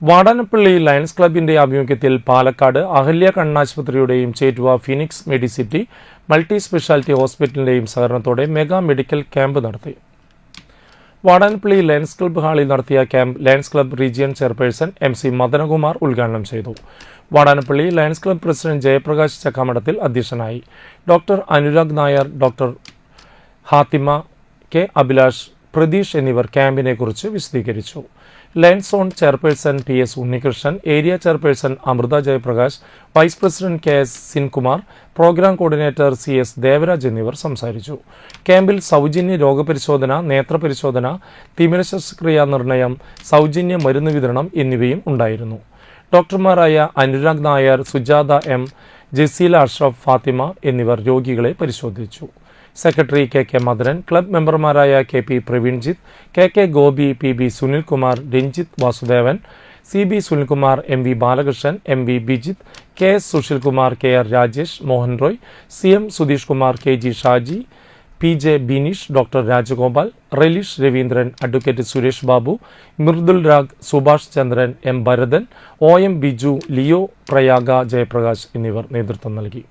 Vadanappally Lions ക്ലബിന്റെ ആഭിമുഖ്യത്തിൽ പാലക്കാട് അഹല്യ കണ്ണാശുപത്രിയുടെയും Chettuva Phoenix Medicity multi speciality ഹോസ്പിറ്റലിന്റെയും സഹകരണത്തോടെ മെഗാ മെഡിക്കൽ ക്യാമ്പ് നടത്തി. വാടാനപ്പള്ളി ലയൺസ് ക്ലബ്ബ് ഹാളിൽ നടത്തിയ camp Lions club region chairperson MC Madanakumar ഉദ്ഘാടനം ചെയ്തു. Vadanappally Lions club president Jayaprakash Chakkamadathil അധ്യക്ഷനായി. Doctor Anurag Nair, doctor Hathima, K. Abhilash, Pratheesh എന്നിവർ ക്യാമ്പിനെ കുറിച്ച് വിശദീകരിച്ചു. Lions zone chairperson PS Unnikrishnan, area chairperson Amritha Jayaprakash, vice president KS Sinkumar, programme coordinator CS Devaraj എന്നിവർ സംസാരിച്ചു. ക്യാമ്പിൽ സൗജന്യ രോഗപരിശോധന, നേത്രപരിശോധന, തിമിര ശസ്ത്രക്രിയാ നിർണയം, സൗജന്യ മരുന്ന് വിതരണം എന്നിവയും ഉണ്ടായിരുന്നു. ഡോക്ടർമാരായ അനുരാഗ് നായർ, സുജാത M, ജസീല അഷ്റഫ്, ഫാത്തിമ എന്നിവർ രോഗികളെ പരിശോധിച്ചു. സെക്രട്ടറി KK മദനൻ, ക്ലബ് മെമ്പർമാരായ KP Praveenjith, KK Gopi, PB Sunilkumar, Ranjith Vasudevan, CB Sunilkumar, MV Balakrishnan, MV Bijith, KS Susheelkumar, KR Rajesh, Mohan Roy, CM Sudheesh Kumar, KG Shaji, PJ Bineesh, doctor Rajagopal, Releesh Raveendran, advocate Suresh Babu, Mridul Rag, Subhash Chandran, M Bharathan, OM Biju, Leo Prayaga, Jayaprakash എന്നിവർ നേതൃത്വം നൽകി.